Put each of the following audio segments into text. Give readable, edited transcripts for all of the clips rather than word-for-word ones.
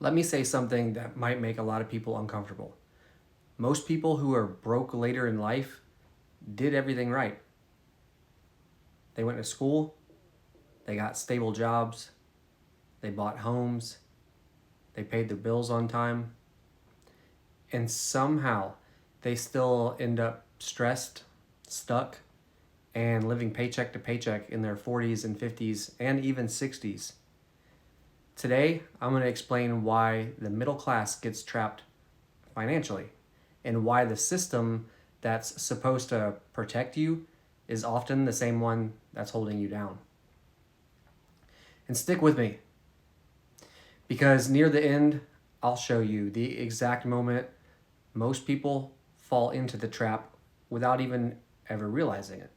Let me say something that might make a lot of people uncomfortable. Most people who are broke later in life did everything right. They went to school, they got stable jobs, they bought homes, they paid their bills on time, and somehow they still end up stressed, stuck, and living paycheck to paycheck in their 40s and 50s and even 60s. Today, I'm going to explain why the middle class gets trapped financially and why the system that's supposed to protect you is often the same one that's holding you down. And stick with me because near the end, I'll show you the exact moment most people fall into the trap without even ever realizing it.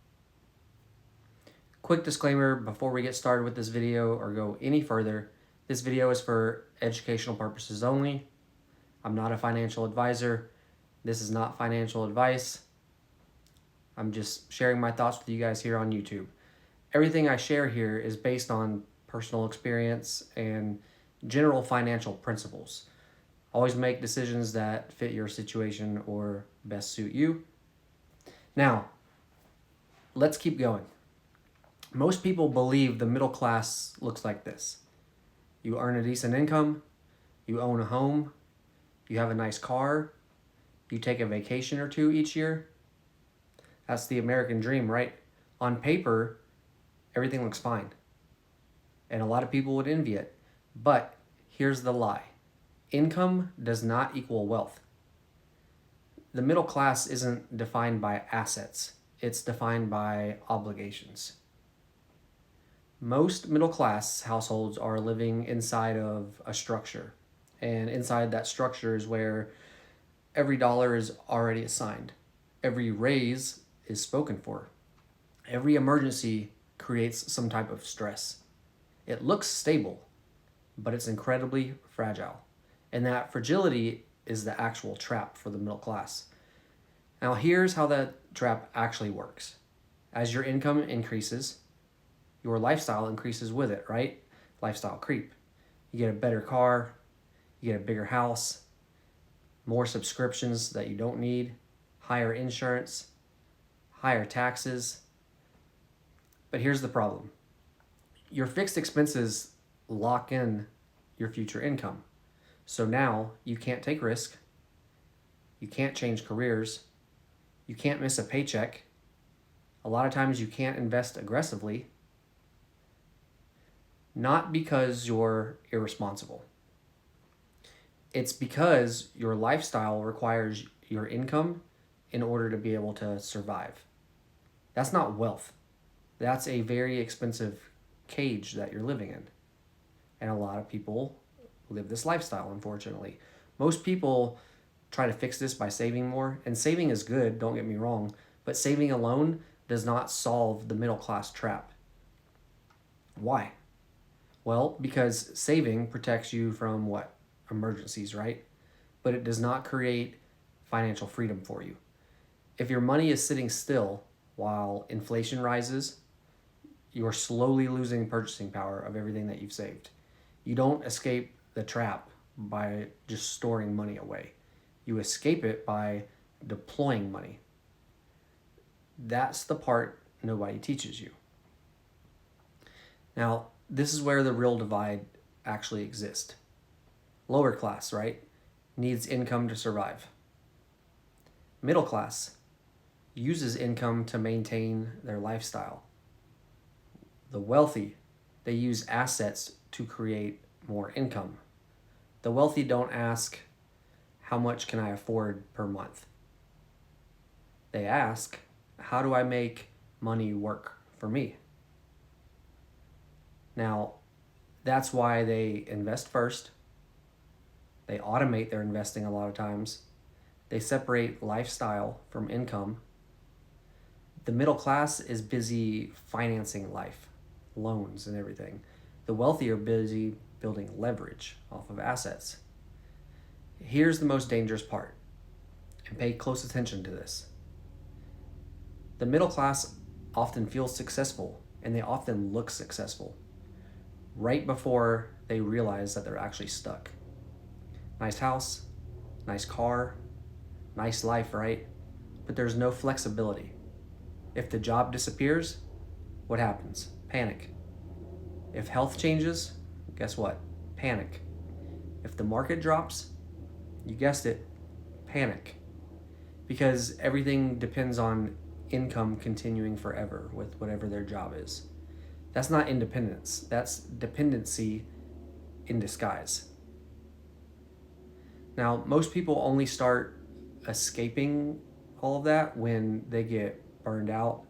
Quick disclaimer before we get started with this video or go any further, this video is for educational purposes only. I'm not a financial advisor. This is not financial advice. I'm just sharing my thoughts with you guys here on YouTube. Everything I share here is based on personal experience and general financial principles. Always make decisions that fit your situation or best suit you. Now, let's keep going. Most people believe the middle class looks like this. You earn a decent income, you own a home, you have a nice car, you take a vacation or two each year. That's the American dream, right? On paper, everything looks fine. And a lot of people would envy it. But here's the lie. Income does not equal wealth. The middle class isn't defined by assets. It's defined by obligations. Most middle class households are living inside of a structure. And inside that structure is where every dollar is already assigned. Every raise is spoken for. Every emergency creates some type of stress. It looks stable, but it's incredibly fragile. And that fragility is the actual trap for the middle class. Now, here's how that trap actually works. As your income increases, your lifestyle increases with it, right? Lifestyle creep. You get a better car, you get a bigger house, more subscriptions that you don't need, higher insurance, higher taxes. But here's the problem. Your fixed expenses lock in your future income. So now you can't take risk, you can't change careers, you can't miss a paycheck. A lot of times you can't invest aggressively, not because you're irresponsible. It's because your lifestyle requires your income in order to be able to survive. That's not wealth. That's a very expensive cage that you're living in. And a lot of people live this lifestyle, unfortunately. Most people try to fix this by saving more, and saving is good, don't get me wrong, but saving alone does not solve the middle class trap. Why? Well, because saving protects you from what? Emergencies, right? But it does not create financial freedom for you. If your money is sitting still while inflation rises, you're slowly losing purchasing power of everything that you've saved. You don't escape the trap by just storing money away. You escape it by deploying money. That's the part nobody teaches you. Now, this is where the real divide actually exists. Lower class, right, needs income to survive. Middle class uses income to maintain their lifestyle. The wealthy, they use assets to create more income. The wealthy don't ask, how much can I afford per month? They ask, how do I make money work for me? Now, that's why they invest first. They automate their investing a lot of times. They separate lifestyle from income. The middle class is busy financing life, loans and everything. The wealthy are busy building leverage off of assets. Here's the most dangerous part, and pay close attention to this. The middle class often feels successful, and they often look successful right before they realize that they're actually stuck. Nice house, nice car, nice life, right? But there's no flexibility. If the job disappears, what happens? Panic. If health changes, guess what? Panic. If the market drops, you guessed it, panic. Because everything depends on income continuing forever with whatever their job is. That's not independence, that's dependency in disguise. Now, most people only start escaping all of that when they get burned out,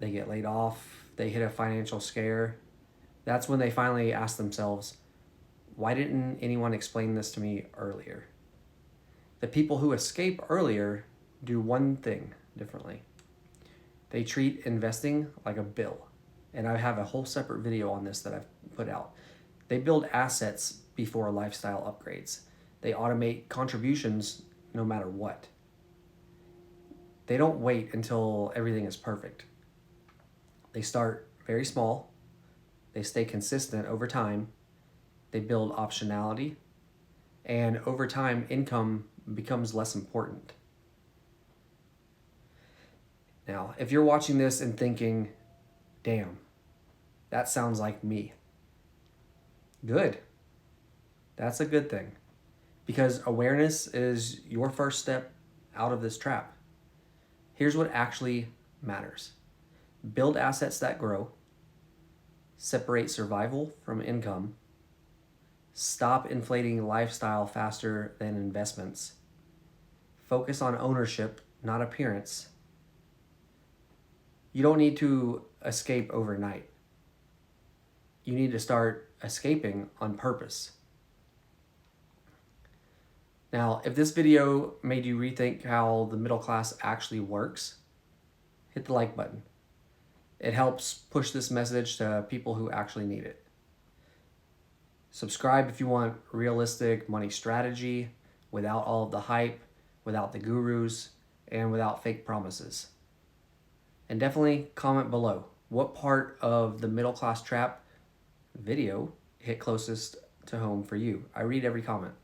they get laid off, they hit a financial scare. That's when they finally ask themselves, why didn't anyone explain this to me earlier? The people who escape earlier do one thing differently. They treat investing like a bill. And I have a whole separate video on this that I've put out. They build assets before lifestyle upgrades. They automate contributions no matter what. They don't wait until everything is perfect. They start very small. They stay consistent over time. They build optionality. And over time, income becomes less important. Now, if you're watching this and thinking, damn, that sounds like me. Good. That's a good thing. Because awareness is your first step out of this trap. Here's what actually matters. Build assets that grow. Separate survival from income. Stop inflating lifestyle faster than investments. Focus on ownership, not appearance. You don't need to escape overnight. You need to start escaping on purpose. Now, if this video made you rethink how the middle class actually works, hit the like button. It helps push this message to people who actually need it. Subscribe if you want realistic money strategy without all of the hype, without the gurus, and without fake promises. And definitely comment below what part of the middle class trap video hit closest to home for you. I read every comment.